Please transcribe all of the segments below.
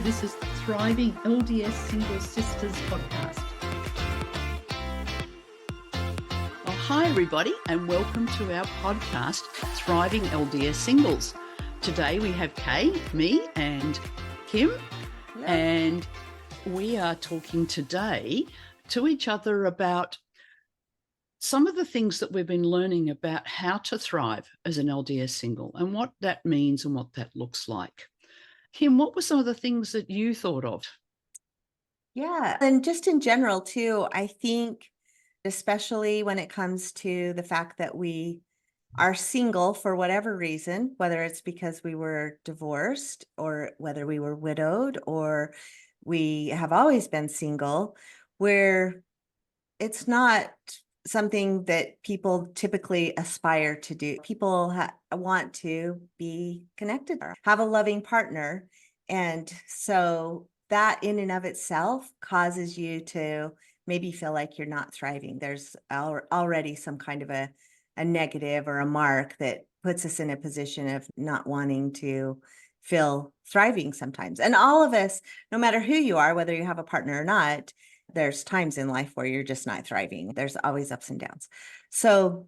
This is the Thriving LDS Singles Sisters Podcast. Well, hi, everybody, and welcome to our podcast, Thriving LDS Singles. Today we have Kay, me, and Kim, and we are talking today to each other about some of the things that we've been learning about how to thrive as an LDS single and what that means and what that looks like. Kim, what were some of the things that you thought of? Yeah, and just in general too, I think especially when it comes to the fact that we are single for whatever reason, whether it's because we were divorced or whether we were widowed or we have always been single, where it's not something that people typically aspire to do. People want to be connected, have a loving partner. And so that in and of itself causes you to maybe feel like you're not thriving. There's already some kind of a negative or a mark that puts us in a position of not wanting to feel thriving sometimes. And all of us, no matter who you are, whether you have a partner or not, there's times in life where you're just not thriving. There's always ups and downs. So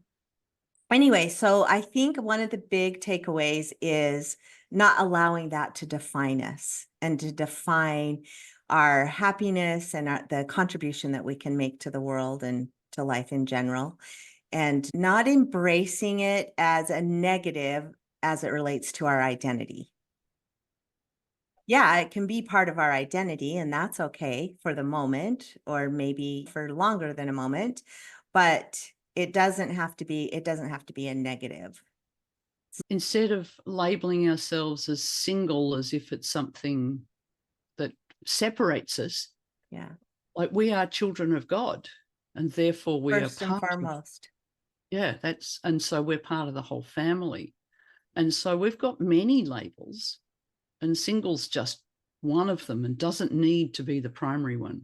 anyway, so I think one of the big takeaways is not allowing that to define us and to define our happiness and the contribution that we can make to the world and to life in general, and not embracing it as a negative as it relates to our identity. Yeah, it can be part of our identity, and that's okay for the moment, or maybe for longer than a moment, but it doesn't have to be a negative. Instead of labeling ourselves as single as if it's something that separates us, Yeah. like we are children of God, and therefore we First are and part of, foremost. and so we're part of the whole family. And so we've got many labels, and single's just one of them and doesn't need to be the primary one.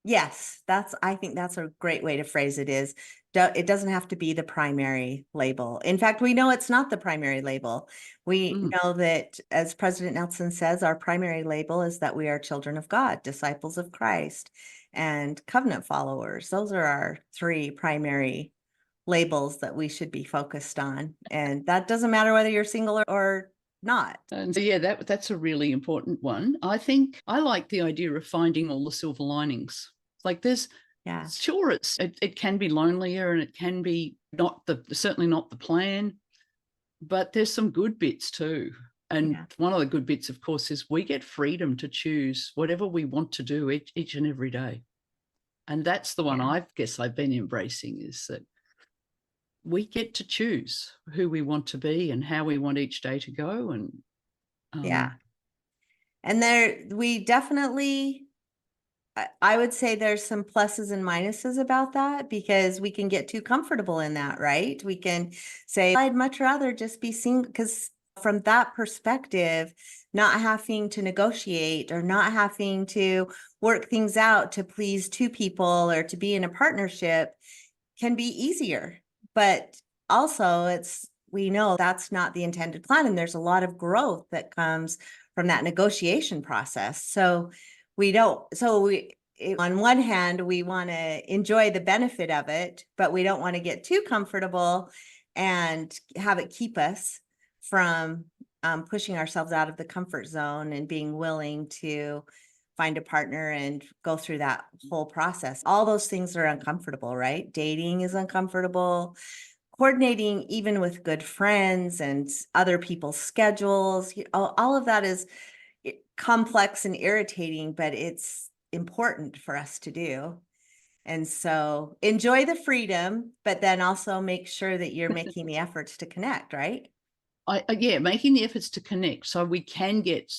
Yes, I think that's a great way to phrase it. It doesn't have to be the primary label. In fact, we know it's not the primary label. We know that, as President Nelson says, our primary label is that we are children of God, disciples of Christ, and covenant followers. Those are our three primary labels that we should be focused on. And that doesn't matter whether you're single or not. And so, yeah, that's a really important one. I think I like the idea of finding all the silver linings. Like sure, it can be lonelier and it can be certainly not the plan, but there's some good bits too. And one of the good bits, of course, is we get freedom to choose whatever we want to do each and every day. And that's the one I guess I've been embracing, is that we get to choose who we want to be and how we want each day to go. And and we definitely, I would say there's some pluses and minuses about that, because we can get too comfortable in that, right? We can say, I'd much rather just be single, because from that perspective, not having to negotiate or not having to work things out to please two people or to be in a partnership can be easier. But also we know that's not the intended plan. And there's a lot of growth that comes from that negotiation process. So on one hand, we want to enjoy the benefit of it, but we don't want to get too comfortable and have it keep us from pushing ourselves out of the comfort zone and being willing to find a partner and go through that whole process. All those things are uncomfortable, right? Dating is uncomfortable. Coordinating even with good friends and other people's schedules, all of that is complex and irritating, but it's important for us to do. And so enjoy the freedom, but then also make sure that you're making the efforts to connect, right? Making the efforts to connect, so we can get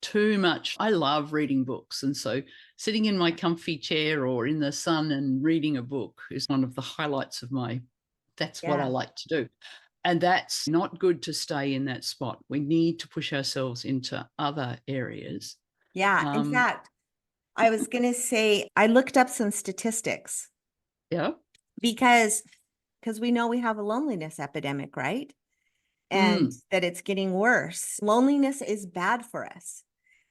too much. I love reading books, and so sitting in my comfy chair or in the sun and reading a book is one of the highlights of that's what I like to do. And that's not good to stay in that spot. We need to push ourselves into other areas. Yeah. In fact, I was going to say, I looked up some statistics. Yeah. Because we know we have a loneliness epidemic, right? And that it's getting worse. Loneliness is bad for us.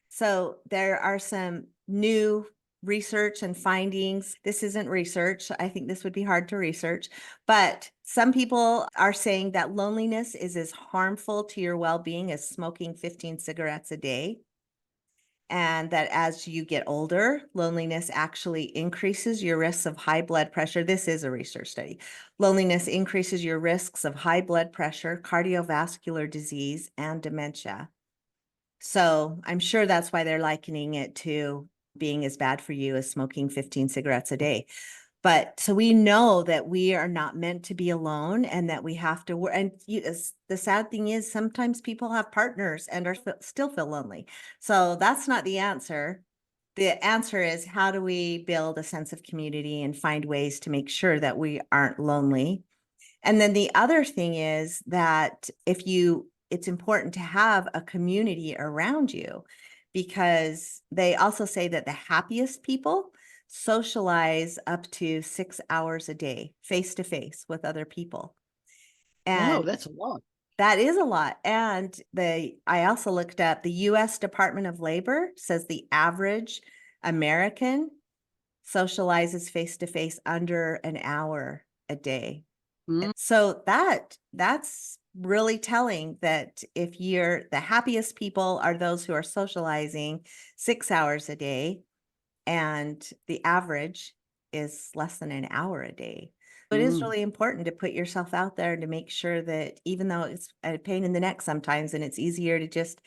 So there are some new research and findings. This isn't research. I think this would be hard to research, but some people are saying that loneliness is as harmful to your well-being as smoking 15 cigarettes a day. And that as you get older, loneliness actually increases your risks of high blood pressure. This is a research study. Loneliness increases your risks of high blood pressure, cardiovascular disease, and dementia. So I'm sure that's why they're likening it to being as bad for you as smoking 15 cigarettes a day. But so we know that we are not meant to be alone and that we have to work. And the sad thing is sometimes people have partners and are still feel lonely. So that's not the answer. The answer is, how do we build a sense of community and find ways to make sure that we aren't lonely? And then the other thing is that it's important to have a community around you, because they also say that the happiest people socialize up to 6 hours a day, face to face with other people. Wow, And that's a lot. that is a lot. And I also looked up the US Department of Labor says the average American socializes face to face under an hour a day. So that's really telling, that if the happiest people are those who are socializing 6 hours a day, and the average is less than an hour a day. It is really important to put yourself out there to make sure that, even though it's a pain in the neck sometimes, and it's easier to just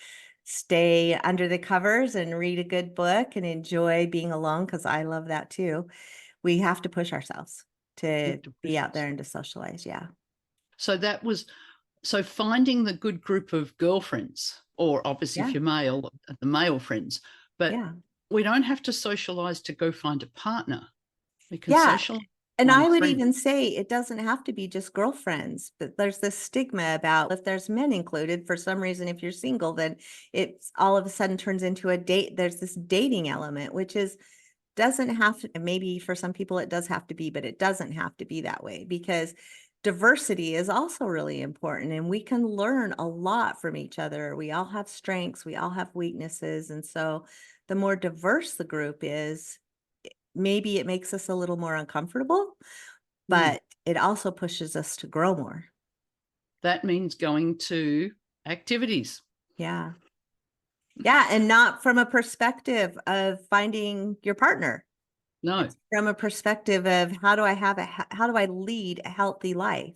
stay under the covers and read a good book and enjoy being alone, because I love that too. We have to push ourselves to be out there and to socialize. Yeah. So finding the good group of girlfriends, or obviously if you're male, the male friends, but we don't have to socialize to go find a partner. We can socialize. And I would even say it doesn't have to be just girlfriends, but there's this stigma about, if there's men included, for some reason, if you're single, then it's all of a sudden turns into a date. There's this dating element, which doesn't have to, maybe for some people it does have to be, but it doesn't have to be that way, because diversity is also really important, and we can learn a lot from each other. We all have strengths, we all have weaknesses. And so the more diverse the group is, maybe it makes us a little more uncomfortable, but it also pushes us to grow more. That means going to activities. Yeah. Yeah. And not from a perspective of finding your partner. No. It's from a perspective of, how do I lead a healthy life,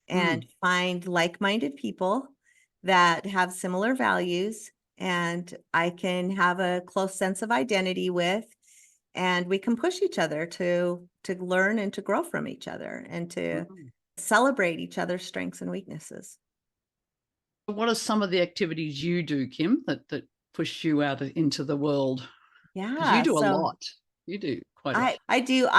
and find like-minded people that have similar values, and I can have a close sense of identity with, and we can push each other to learn and to grow from each other, and to celebrate each other's strengths and weaknesses. What are some of the activities you do, Kim, that push you out into the world? Yeah. Because you do a lot. You do quite a lot. I do.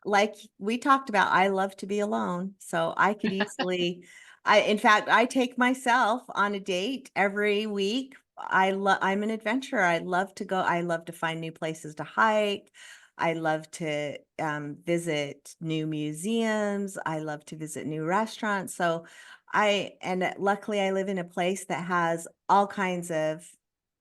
Like we talked about, I love to be alone. So I could easily, in fact, I take myself on a date every week. I'm an adventurer. I love to go. I love to find new places to hike. I love to visit new museums. I love to visit new restaurants. So luckily I live in a place that has all kinds of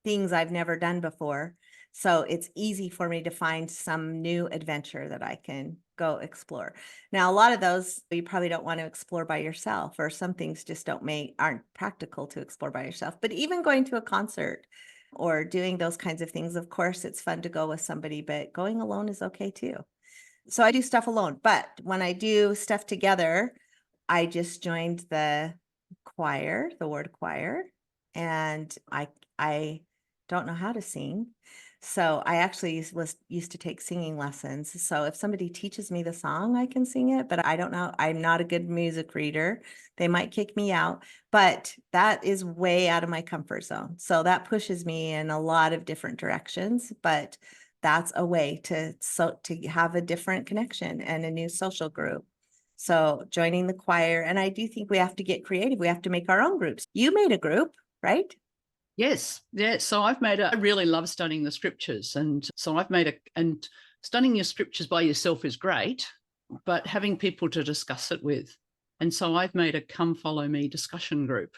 things I've never done before. So it's easy for me to find some new adventure that I can go explore. Now, a lot of those you probably don't want to explore by yourself, or some things just aren't practical to explore by yourself. But even going to a concert or doing those kinds of things, of course, it's fun to go with somebody, but going alone is okay too. So I do stuff alone. But when I do stuff together, I just joined the choir, the ward choir, and I don't know how to sing. So I actually used to take singing lessons. So if somebody teaches me the song, I can sing it, but I don't know. I'm not a good music reader. They might kick me out, but that is way out of my comfort zone. So that pushes me in a lot of different directions, but that's a way to have a different connection and a new social group. So joining the choir, and I do think we have to get creative. We have to make our own groups. You made a group, right? Yes. Yeah. So I really love studying the scriptures. And so and studying your scriptures by yourself is great, but having people to discuss it with. And so I've made a Come Follow Me discussion group.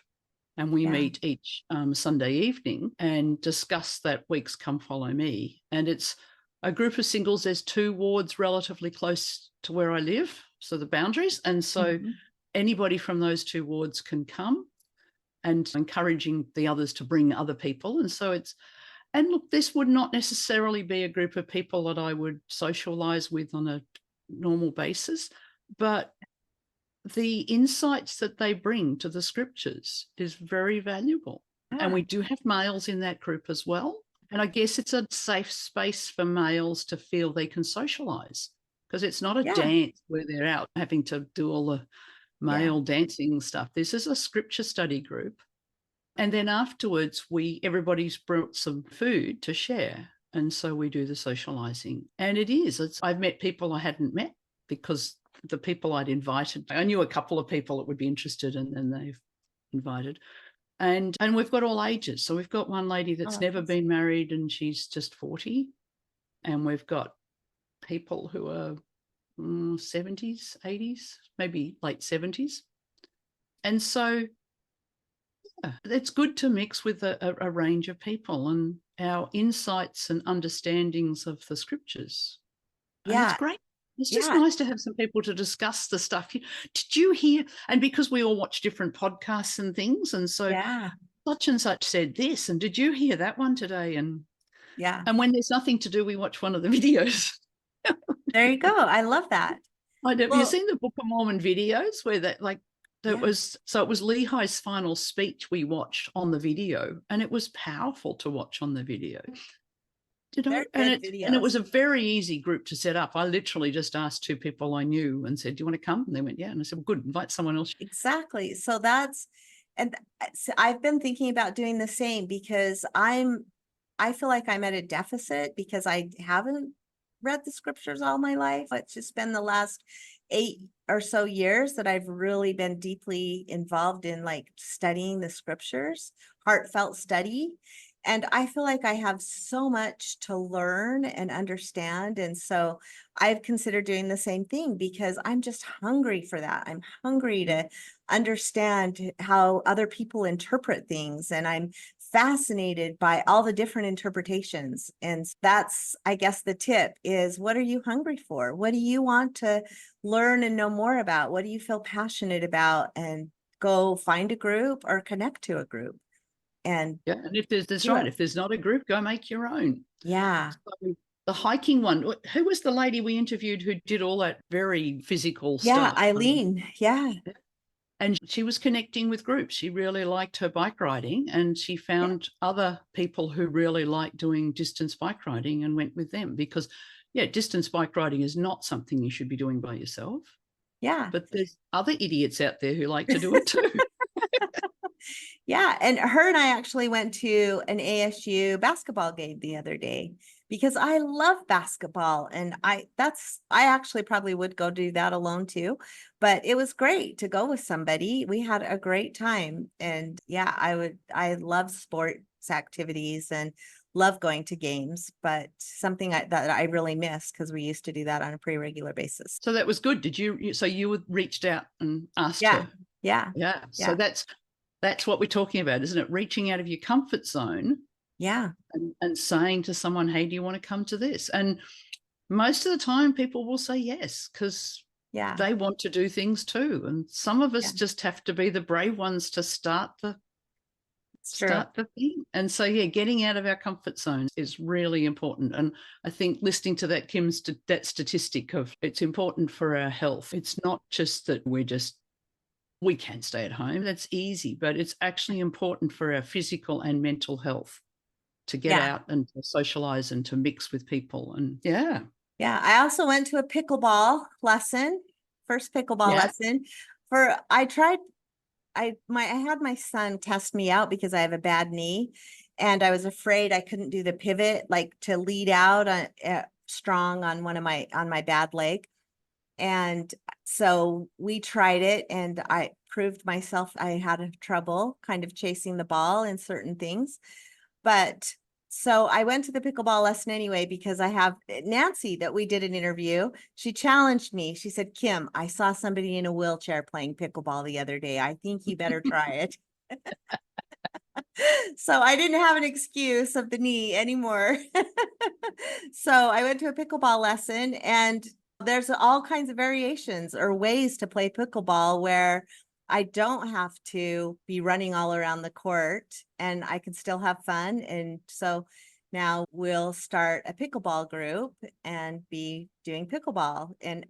And we meet each Sunday evening and discuss that week's Come Follow Me. And it's a group of singles. There's 2 wards relatively close to where I live, so the boundaries. And so anybody from those 2 wards can come, and encouraging the others to bring other people. And so and look, this would not necessarily be a group of people that I would socialize with on a normal basis, but the insights that they bring to the scriptures is very valuable. And we do have males in that group as well. And I guess it's a safe space for males to feel they can socialize, because it's not a dance where they're out having to do all the male dancing stuff. This is a scripture study group. And then afterwards, everybody's brought some food to share. And so we do the socializing. And I've met people I hadn't met, because the people I'd invited, I knew a couple of people that would be interested, and they've invited. And we've got all ages. So we've got one lady that's never been married, and she's just 40. And we've got people who are 70s, 80s, maybe late 70s. And so it's good to mix with a range of people and our insights and understandings of the scriptures. And it's great. It's just nice to have some people to discuss the stuff. Did you hear? And because we all watch different podcasts and things, and so such and such said this, and did you hear that one today? And and when there's nothing to do, we watch one of the videos. There you go. I love that. Have you seen the Book of Mormon videos where it was Lehi's final speech we watched on the video, and it was powerful to watch on the video. And it was a very easy group to set up. I literally just asked 2 people I knew and said, do you want to come? And they went, yeah. And I said, well, good, invite someone else. Exactly. So I've been thinking about doing the same, because I feel like I'm at a deficit because I haven't read the scriptures all my life. It's just been the last 8 or so years that I've really been deeply involved in studying the scriptures, heartfelt study. And I feel like I have so much to learn and understand. And so I've considered doing the same thing, because I'm just hungry for that. I'm hungry to understand how other people interpret things. And I'm fascinated by all the different interpretations. And that's, I guess, the tip is, what are you hungry for? What do you want to learn and know more about? What do you feel passionate about? And go find a group or connect to a group. And if there's not a group, go make your own. So the hiking one, who was the lady we interviewed who did all that very physical stuff? Eileen. And she was connecting with groups. She really liked her bike riding, and she found other people who really liked doing distance bike riding and went with them, because distance bike riding is not something you should be doing by yourself. But there's other idiots out there who like to do it too. And her and I actually went to an ASU basketball game the other day, because I love basketball, and I actually probably would go do that alone too, but it was great to go with somebody. We had a great time, and I love sports activities and love going to games, but something that I really miss, because we used to do that on a pretty regular basis. So that was good. Did you? So you reached out and asked her? So that's what we're talking about, isn't it? Reaching out of your comfort zone. And saying to someone, hey, do you want to come to this? And most of the time people will say yes, because they want to do things too. And some of us just have to be the brave ones to start the thing. And so, getting out of our comfort zone is really important. And I think listening to that, Kim's, that statistic of it's important for our health. It's not just that we can stay at home. That's easy, but it's actually important for our physical and mental health to get out and to socialize and to mix with people. And I also went to a pickleball lesson, first pickleball lesson. I had my son test me out because I have a bad knee, and I was afraid I couldn't do the pivot, to lead out strong on my bad leg. And so we tried it, and I proved myself I had trouble kind of chasing the ball in certain things. But so I went to the pickleball lesson anyway, because I have Nancy that we did an interview. She challenged me. She said, Kim, I saw somebody in a wheelchair playing pickleball the other day. I think you better try it. So I didn't have an excuse of the knee anymore. So I went to a pickleball lesson, and there's all kinds of variations or ways to play pickleball where I don't have to be running all around the court and I can still have fun. And so now we'll start a pickleball group and be doing pickleball. And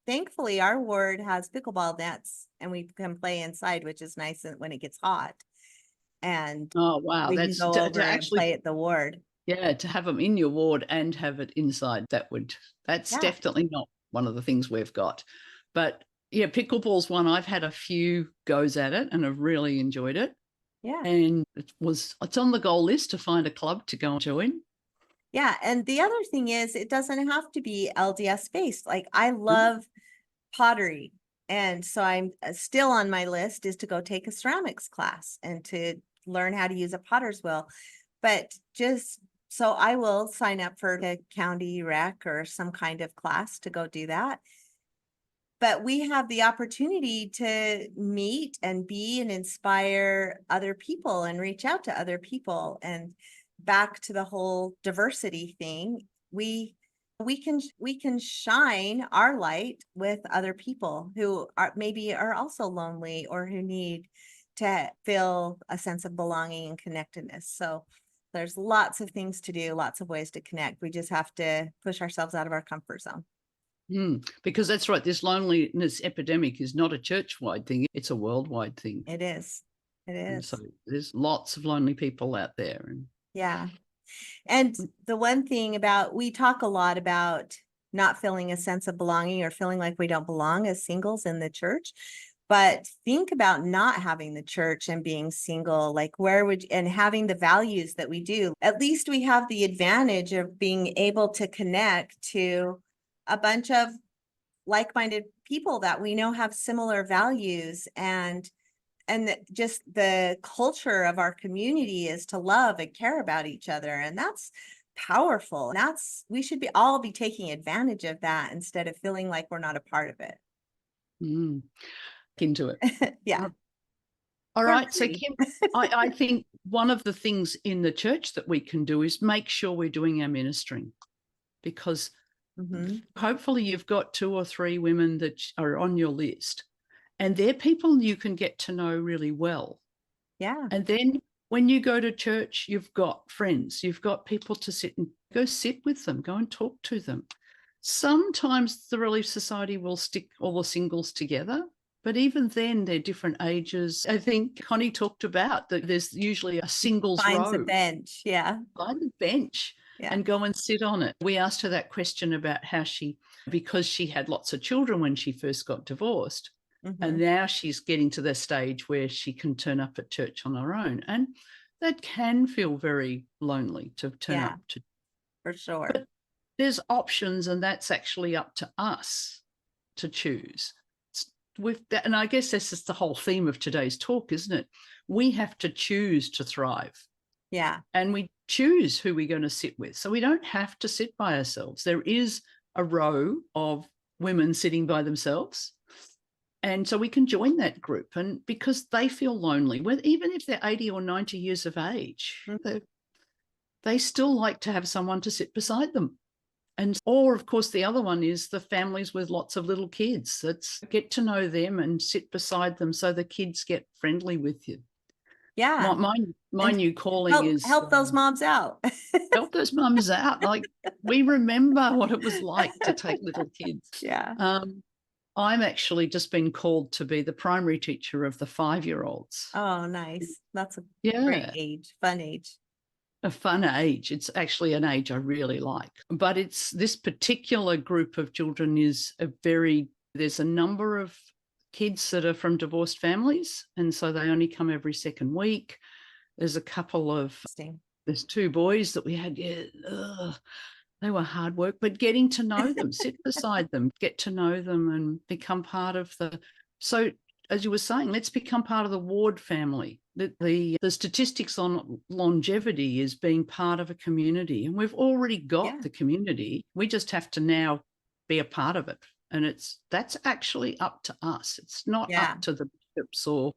thankfully, our ward has pickleball nets and we can play inside, which is nice when it gets hot. And Oh, wow. we can That's go over to and actually, play at the ward. yeah, to have them in your ward and have it inside, that's Yeah. definitely not one of the things we've got. But yeah, pickleball's one. I've had a few goes at it and I've really enjoyed it. Yeah. And it's on the goal list to find a club to go and join. Yeah. And the other thing is, it doesn't have to be LDS based. Like, I love pottery. And so I'm still on my list is to go take a ceramics class and to learn how to use a potter's wheel. But so I will sign up for the county rec or some kind of class to go do that. But we have the opportunity to meet and be and inspire other people and reach out to other people. And back to the whole diversity thing, we can shine our light with other people who are also lonely or who need to feel a sense of belonging and connectedness. So there's lots of things to do, lots of ways to connect. We just have to push ourselves out of our comfort zone. Because that's right. This loneliness epidemic is not a church-wide thing. It's a worldwide thing. It is. It And is. so there's lots of lonely people out there. Yeah. And the one thing we talk a lot about not feeling a sense of belonging or feeling like we don't belong as singles in the church. But think about not having the church and being single, like and having the values that we do. At least we have the advantage of being able to connect to a bunch of like-minded people that we know have similar values, and just the culture of our community is to love and care about each other. And that's powerful. And we should all be taking advantage of that instead of feeling like we're not a part of it. Into it. Yeah. All right. So Kim, I think one of the things in the church that we can do is make sure we're doing our ministering, because hopefully you've got 2 or 3 women that are on your list, and they're people you can get to know really well. Yeah. And then when you go to church, you've got friends, you've got people to sit with them, go and talk to them. Sometimes the Relief Society will stick all the singles together, but even then they're different ages. I think Connie talked about that there's usually a singles row. Finds a bench. Yeah. Find a bench. Yeah. And go and sit on it. We asked her that question about how because she had lots of children when she first got divorced, and now she's getting to the stage where she can turn up at church on her own. And that can feel very lonely to turn up to. For sure. But there's options, and that's actually up to us to choose. And I guess this is the whole theme of today's talk, isn't it? We have to choose to thrive. Yeah. And we choose who we're going to sit with. So we don't have to sit by ourselves. There is a row of women sitting by themselves. And so we can join that group, and because they feel lonely, even if they're 80 or 90 years of age, they still like to have someone to sit beside them. Or of course, the other one is the families with lots of little kids. Let's get to know them and sit beside them so the kids get friendly with you. Yeah. My new calling is help those moms out. Help those mums out. Like, we remember what it was like to take little kids. Yeah. I'm actually just been called to be the primary teacher of the 5-year-olds. Oh, nice. That's a great age, fun age. A fun age. It's actually an age I really like. But it's this particular group of children there's a number of kids that are from divorced families, and so they only come every second week. There's a couple of, there's 2 boys that we had, they were hard work, but getting to know them, sit beside them, get to know them and become part of so as you were saying, let's become part of the ward family. The statistics on longevity is being part of a community, and we've already got the community. We just have to now be a part of it. And that's actually up to us. It's not up to the bishops or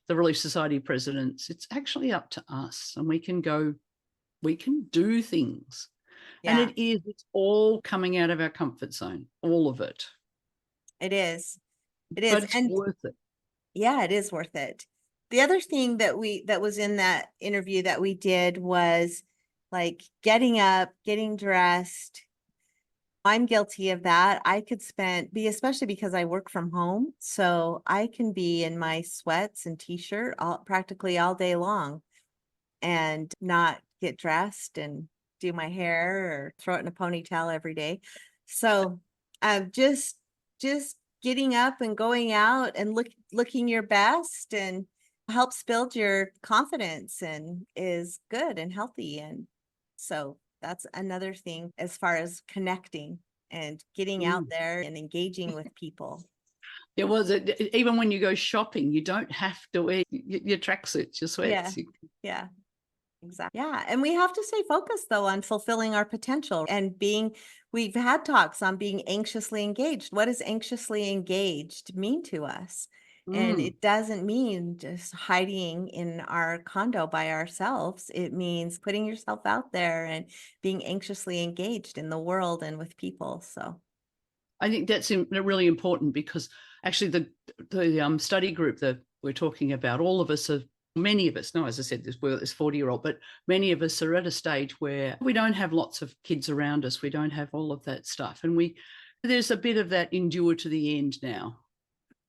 the Relief Society presidents. It's actually up to us, and we can do things. Yeah. And it's all coming out of our comfort zone, all of it. It is. But it's worth it. Yeah, it is worth it. The other thing that was in that interview that we did was like getting up, getting dressed. I'm guilty of that. I could especially because I work from home. So I can be in my sweats and t-shirt practically all day long and not get dressed and do my hair or throw it in a ponytail every day. So just getting up and going out and looking your best and helps build your confidence and is good and healthy. And so that's another thing as far as connecting and getting out there and engaging with people. It was even when you go shopping, you don't have to wear your tracksuits, your sweats. Yeah. Exactly. Yeah. And we have to stay focused though on fulfilling our potential and we've had talks on being anxiously engaged. What does anxiously engaged mean to us? And it doesn't mean just hiding in our condo by ourselves. It means putting yourself out there and being anxiously engaged in the world and with people. So I think that's really important, because actually the study group that we're talking about, many of us, no, as I said, this 40-year-old, but many of us are at a stage where we don't have lots of kids around us. We don't have all of that stuff. And there's a bit of that endure to the end now.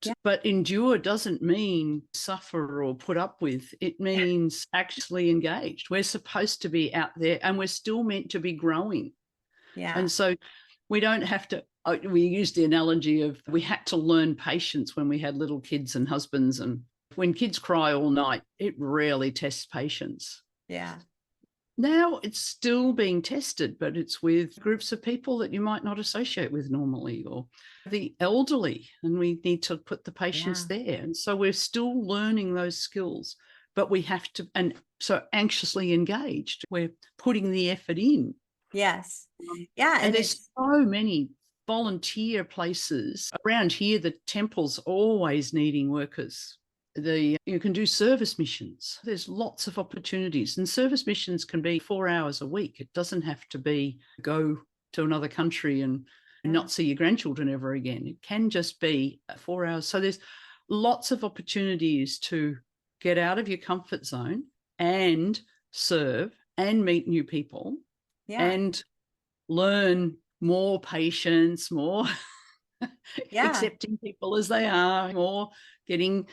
Yeah. But endure doesn't mean suffer or put up with. It means actually engaged. We're supposed to be out there, and we're still meant to be growing. Yeah. And so we don't have to, we used the analogy of we had to learn patience when we had little kids and husbands, and when kids cry all night, it rarely tests patience. Yeah. Now it's still being tested, but it's with groups of people that you might not associate with normally, or the elderly, and we need to put the patience there. And so we're still learning those skills, but we have to, and so anxiously engaged, we're putting the effort in. Yes. Yeah. And there's so many volunteer places around here. The temple's always needing workers. You can do service missions. There's lots of opportunities, and service missions can be 4 hours a week. It doesn't have to be go to another country and not see your grandchildren ever again. It can just be 4 hours. So there's lots of opportunities to get out of your comfort zone and serve and meet new people and learn more patience, more accepting people as they are, more getting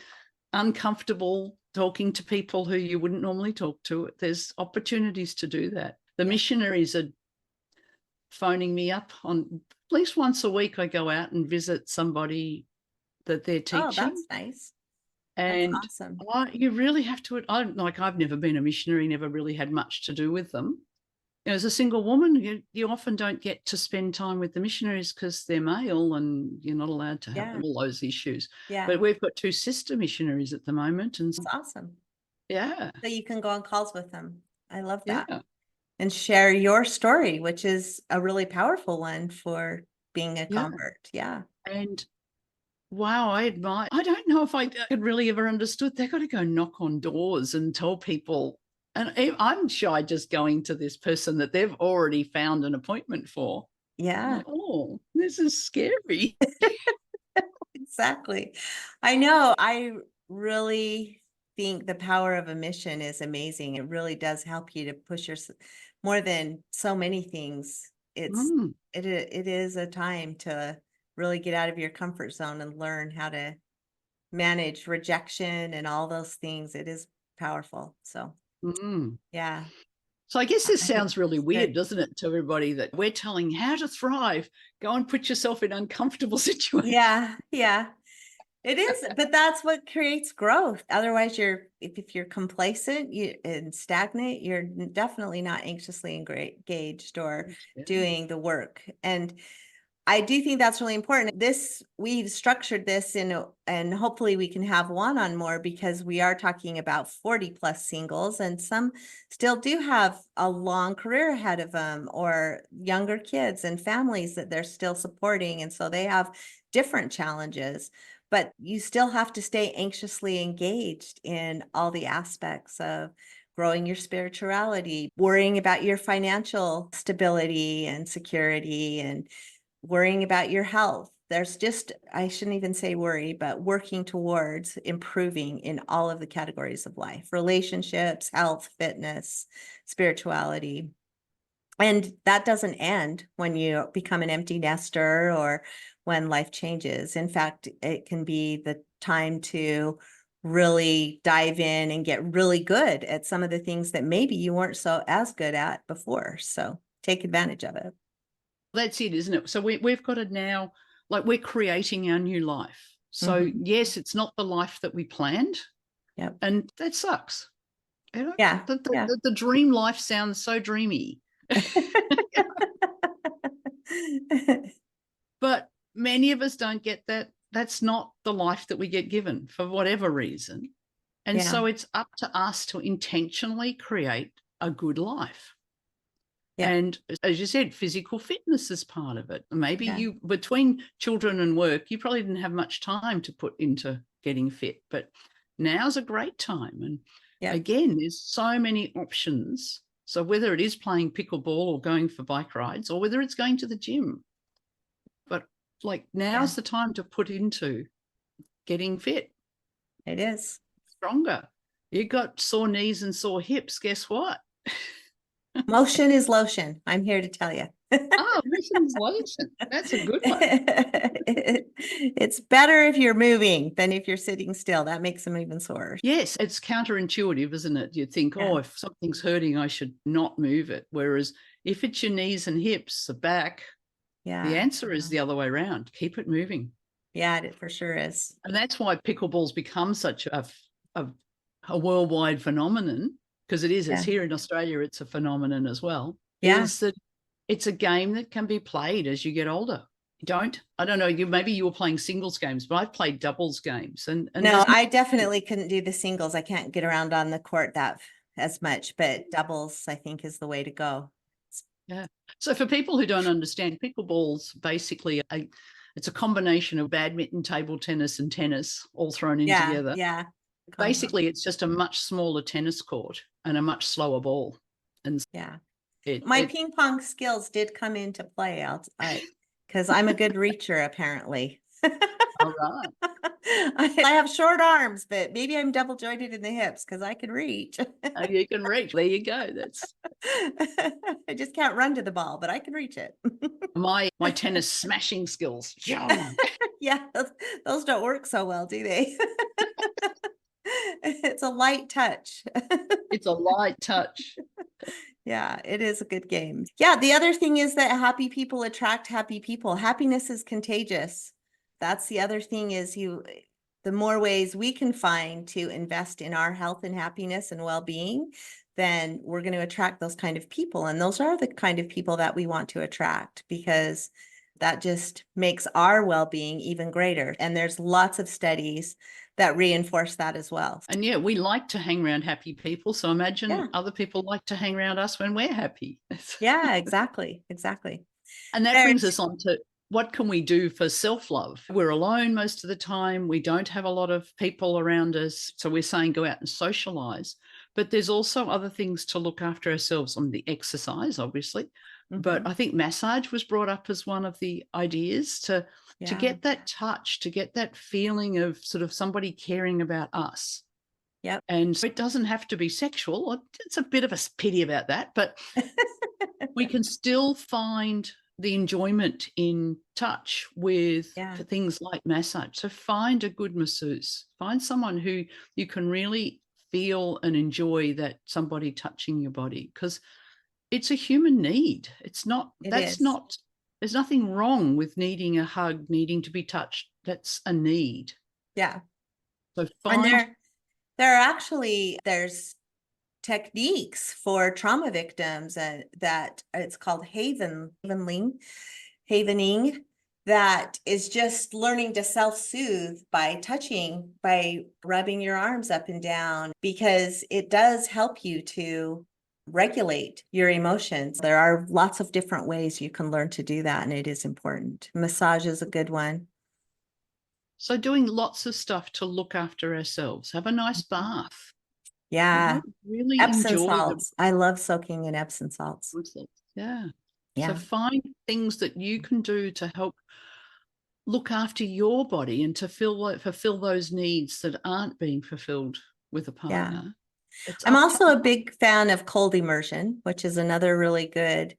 uncomfortable talking to people who you wouldn't normally talk to. There's opportunities to do that. The missionaries are phoning me up on at least once a week. I go out and visit somebody that they're teaching. Oh, that's nice. And that's awesome. You really have to, I've never been a missionary, never really had much to do with them. As a single woman, you often don't get to spend time with the missionaries because they're male and you're not allowed to have all those issues. Yeah. But we've got 2 sister missionaries at the moment. And that's awesome. Yeah. So you can go on calls with them. I love that. Yeah. And share your story, which is a really powerful one for being a convert. Yeah. And wow, I don't know if I could really ever understood. They've got to go knock on doors and tell people. And I'm shy just going to this person that they've already found an appointment for. Yeah. Like, oh, this is scary. Exactly. I know. I really think the power of a mission is amazing. It really does help you to push yourself more than so many things. It is a time to really get out of your comfort zone and learn how to manage rejection and all those things. It is powerful. So yeah. So I guess this sounds really weird, doesn't it, to everybody, that we're telling how to thrive. Go and put yourself in uncomfortable situations. Yeah. It is, but that's what creates growth. Otherwise, if you're complacent and stagnant, you're definitely not anxiously engaged or doing the work. And I do think that's really important. We've structured this and hopefully we can have one on more, because we are talking about 40 plus singles, and some still do have a long career ahead of them, or younger kids and families that they're still supporting. And so they have different challenges. but you still have to stay anxiously engaged in all the aspects of growing your spirituality, worrying about your financial stability and security, and worrying about your health. There's just, I shouldn't even say worry, but working towards improving in all of the categories of life, relationships, health, fitness, spirituality. And that doesn't end when you become an empty nester or when life changes. In fact, it can be the time to really dive in and get really good at some of the things that maybe you weren't so as good at before. So take advantage of it. That's it, isn't it? So we've got to now, like, we're creating our new life. So yes, it's not the life that we planned. Yep. And that sucks. You know? Yeah. The dream life sounds so dreamy. But many of us don't get that. That's not the life that we get given for whatever reason. And so it's up to us to intentionally create a good life. Yeah. And as you said, physical fitness is part of it. Maybe you, between children and work, you probably didn't have much time to put into getting fit, but now's a great time. And again, there's so many options. So whether it is playing pickleball or going for bike rides, or whether it's going to the gym, but like now's the time to put into getting fit. It is. Stronger. You got sore knees and sore hips, guess what? Motion is lotion. I'm here to tell you. Motion is lotion. That's a good one. It's better if you're moving than if you're sitting still. That makes them even sore. Yes, it's counterintuitive, isn't it? You think, if something's hurting, I should not move it. Whereas if it's your knees and hips, the back, the answer is the other way around. Keep it moving. Yeah, it for sure is. And that's why pickleball's become such a worldwide phenomenon, because it is. It's here in Australia. It's a phenomenon as well. Is that it's a game that can be played as you get older. I don't know, maybe you were playing singles games, but I've played doubles games. And no, I definitely couldn't do the singles. I can't get around on the court that as much, but doubles, I think, is the way to go. Yeah. So for people who don't understand, pickleball's basically it's a combination of badminton, table tennis, and tennis all thrown in together. Yeah. Basically, it's just a much smaller tennis court and a much slower ball. And my ping pong skills did come into play because I'm a good reacher, apparently. All right. I have short arms, but maybe I'm double jointed in the hips because I can reach. You can reach. There you go. I just can't run to the ball, but I can reach it. My tennis smashing skills. Those don't work so well, do they? It's a light touch. It's a light touch. Yeah, it is a good game. Yeah, the other thing is that happy people attract happy people. Happiness is contagious. That's the other thing is the more ways we can find to invest in our health and happiness and well-being, then we're going to attract those kind of people. And those are the kind of people that we want to attract, because that just makes our well-being even greater. And there's lots of studies that reinforce that as well. And we like to hang around happy people. So imagine other people like to hang around us when we're happy. Yeah, exactly. And that brings us on to, what can we do for self-love? We're alone most of the time. We don't have a lot of people around us. So we're saying go out and socialize. But there's also other things to look after ourselves. On the exercise, obviously. Mm-hmm. But I think massage was brought up as one of the ideas to get that touch, to get that feeling of sort of somebody caring about us. Yep. And so it doesn't have to be sexual. It's a bit of a pity about that, but we can still find the enjoyment in touch with things like massage. So find a good masseuse, find someone who you can really feel and enjoy, that somebody touching your body, because it's a human need. There's nothing wrong with needing a hug, needing to be touched. That's a need. Yeah. So and there's techniques for trauma victims that it's called havening, that is just learning to self-soothe by touching, by rubbing your arms up and down, because it does help you to regulate your emotions. There are lots of different ways you can learn to do that, and it is important. Massage is a good one. So doing lots of stuff to look after ourselves. Have a nice bath. Yeah. Really Epsom enjoy salts. I love soaking in Epsom salts. Yeah. Yeah. So find things that you can do to help look after your body and to fulfill those needs that aren't being fulfilled with a partner. Yeah. I'm also a big fan of cold immersion, which is another really good,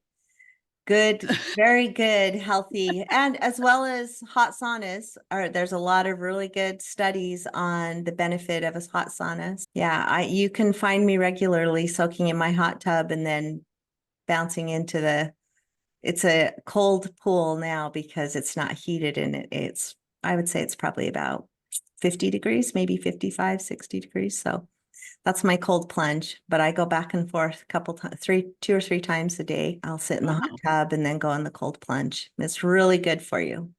very good, healthy, and as well as hot saunas. There's a lot of really good studies on the benefit of a hot sauna. Yeah, you can find me regularly soaking in my hot tub and then bouncing into it's a cold pool now because it's not heated, and I would say it's probably about 50 degrees, maybe 55, 60 degrees. So that's my cold plunge, but I go back and forth a couple times, 2 or 3 times a day. I'll sit in the hot tub and then go in the cold plunge. It's really good for you.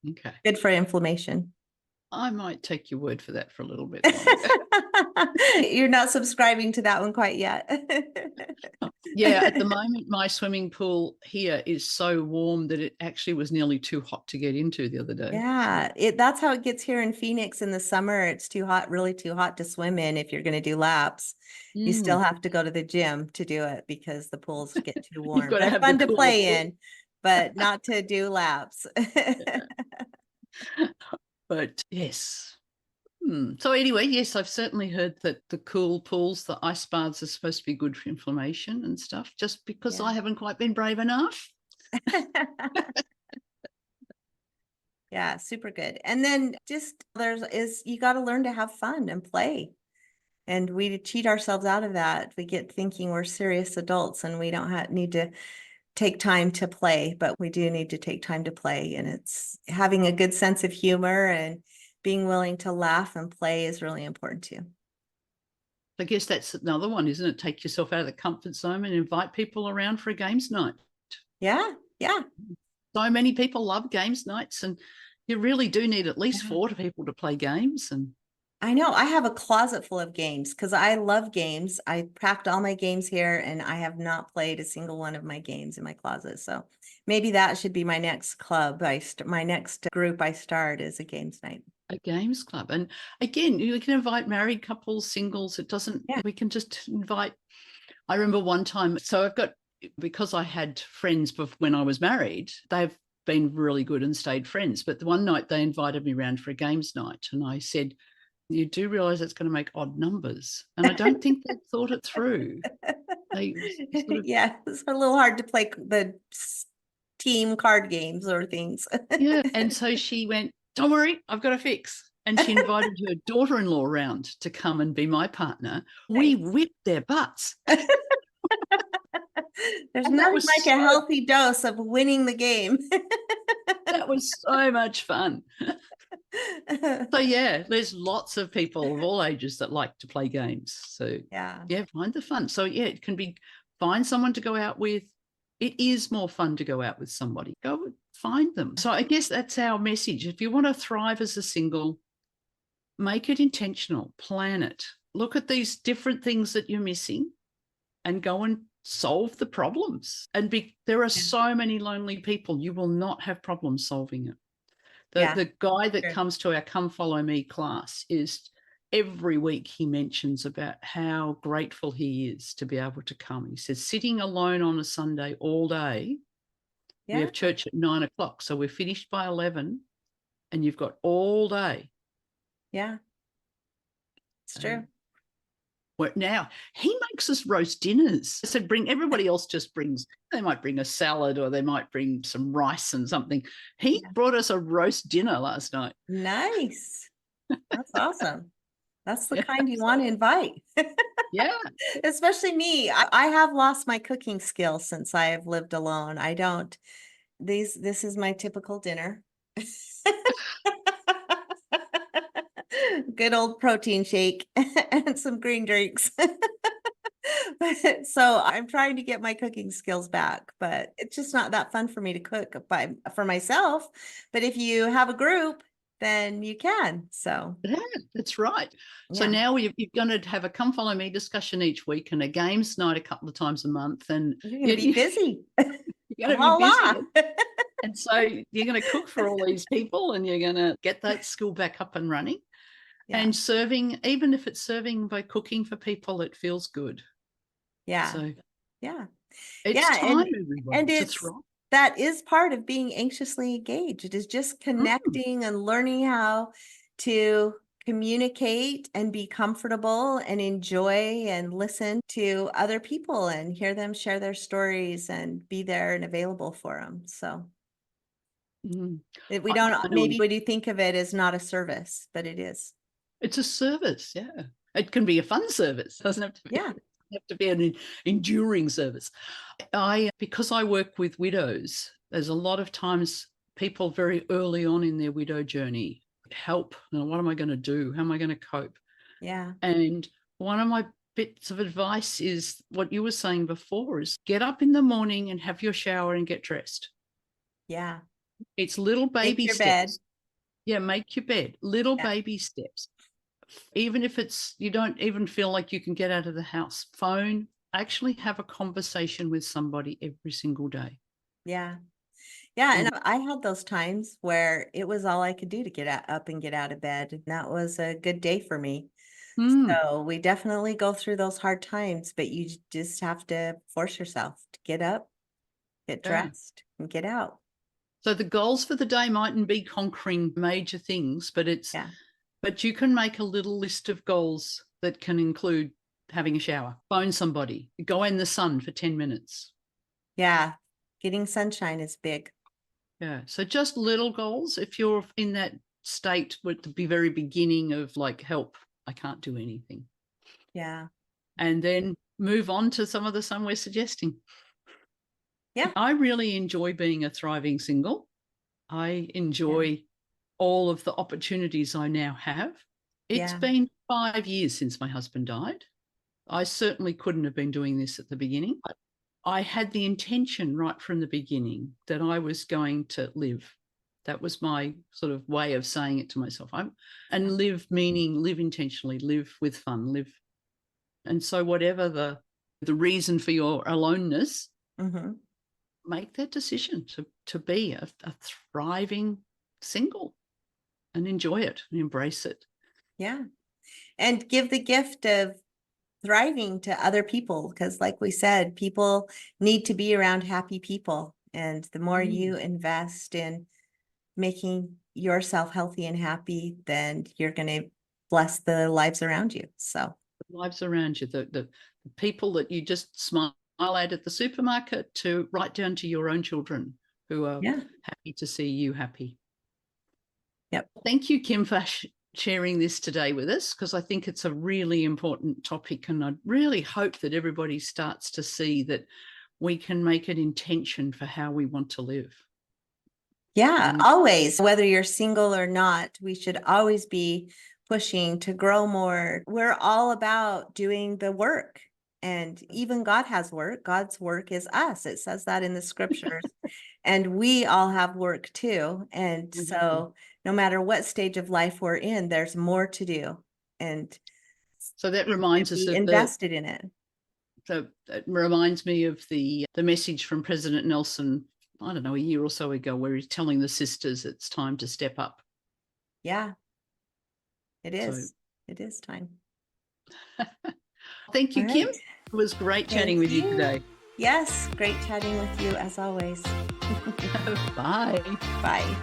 Okay. Good for inflammation. I might take your word for that for a little bit longer. You're not subscribing to that one quite yet. Yeah, at the moment, my swimming pool here is so warm that it actually was nearly too hot to get into the other day. Yeah, that's how it gets here in Phoenix in the summer. It's too hot, really too hot to swim in if you're going to do laps. You still have to go to the gym to do it because the pools get too warm. You've got to have fun to play in, but not to do laps. But yes. So anyway, yes, I've certainly heard that the cool pools, the ice baths are supposed to be good for inflammation and stuff, just because I haven't quite been brave enough. Yeah, super good. And then you got to learn to have fun and play. And we cheat ourselves out of that. We get thinking we're serious adults and we don't need to take time to play, but we do need to take time to play. And it's having a good sense of humor and being willing to laugh and play is really important too. I guess that's another one, isn't it? Take yourself out of the comfort zone and invite people around for a games night. Yeah, yeah. So many people love games nights, and you really do need at least 4 people to play games. And I know I have a closet full of games because I love games. I packed all my games here and I have not played a single one of my games in my closet. So maybe that should be my next club. My next group I start is a games night. A games club. And again, you can invite married couples, singles. It doesn't, we can just invite. I remember one time, so because I had friends when I was married, they've been really good and stayed friends. But the one night they invited me around for a games night and I said, you do realize it's going to make odd numbers. And I don't think they thought it through. Yeah, it's a little hard to play the team card games or things. Yeah. And so she went, don't worry, I've got a fix. And she invited her daughter-in-law around to come and be my partner. We whipped their butts. There's nothing like a healthy dose of winning the game. That was so much fun. So yeah, there's lots of people of all ages that like to play games. So yeah, find the fun. So yeah, it can be find someone to go out with. It is more fun to go out with somebody. Go find them. So I guess that's our message. If you want to thrive as a single, make it intentional, plan it. Look at these different things that you're missing and go and solve the problems. And there are so many lonely people. You will not have problems solving it. The guy that comes to our Come Follow Me class is every week he mentions about how grateful he is to be able to come. He says, sitting alone on a Sunday all day, we have church at 9 o'clock. So we're finished by 11 and you've got all day. Yeah, it's true. Now he makes us roast dinners. I said, everybody else just brings, they might bring a salad or they might bring some rice and something. He brought us a roast dinner last night. Nice. That's awesome. That's the kind you want to invite. Yeah. Especially me. I have lost my cooking skills since I have lived alone. I don't. This is my typical dinner. Good old protein shake and some green drinks. So I'm trying to get my cooking skills back, but it's just not that fun for me to cook for myself. But if you have a group, then you can. So yeah, that's right. So now you're going to have a Come Follow Me discussion each week and a games night a couple of times a month. And you're going to be busy. You're going to be busy. And so you're going to cook for all these people and you're going to get that school back up and running. Yeah. And serving, even if it's serving by cooking for people, it feels good. Yeah. So yeah. It's time, everyone, and to thrive. That is part of being anxiously engaged. It is just connecting and learning how to communicate and be comfortable and enjoy and listen to other people and hear them share their stories and be there and available for them. So we don't, maybe when you think of it as not a service, but it is. It's a service. Yeah. It can be a fun service. It doesn't have to be. Yeah. Have to be an enduring service. Because I work with widows, there's a lot of times people very early on in their widow journey help. What am I going to do? How am I going to cope? Yeah. And one of my bits of advice is what you were saying before, is get up in the morning and have your shower and get dressed. Yeah. It's little baby steps. Bed. Yeah, make your bed. Little baby steps. Even if you don't even feel like you can get out of the house, phone, actually have a conversation with somebody every single day. Yeah. Yeah. And I had those times where it was all I could do to get up and get out of bed. And that was a good day for me. So we definitely go through those hard times, but you just have to force yourself to get up, get dressed, and get out. So the goals for the day mightn't be conquering major things, but but you can make a little list of goals that can include having a shower, phone somebody, go in the sun for 10 minutes. Yeah. Getting sunshine is big. Yeah. So just little goals. If you're in that state at the very beginning of like, help, I can't do anything. Yeah. And then move on to some of the some we're suggesting. Yeah. I really enjoy being a thriving single. I enjoy all of the opportunities I now have. It's been 5 years since my husband died. I certainly couldn't have been doing this at the beginning. I had the intention right from the beginning that I was going to live. That was my sort of way of saying it to myself. And live, meaning live intentionally, live with fun, live. And so whatever the reason for your aloneness, make that decision to be a thriving single and enjoy it and embrace it. Yeah. And give the gift of thriving to other people, because like we said, people need to be around happy people. And the more you invest in making yourself healthy and happy, then you're going to bless the lives around you. So the lives around you, the people that you just smile at the supermarket, to right down to your own children who are happy to see you happy. Yep. Thank you, Kim, for sharing this today with us, because I think it's a really important topic, and I really hope that everybody starts to see that we can make an intention for how we want to live. Yeah, always, whether you're single or not, we should always be pushing to grow more. We're all about doing the work, and even God has work. God's work is us. It says that in the scriptures. And we all have work too. And so no matter what stage of life we're in, there's more to do. And so that reminds us of invested in it. So it reminds me of the message from President Nelson, I don't know, a year or so ago, where he's telling the sisters it's time to step up. Yeah, it is. So, it is time. Thank you, Kim. It was great chatting with you today. Yes, great chatting with you as always. Bye. Bye.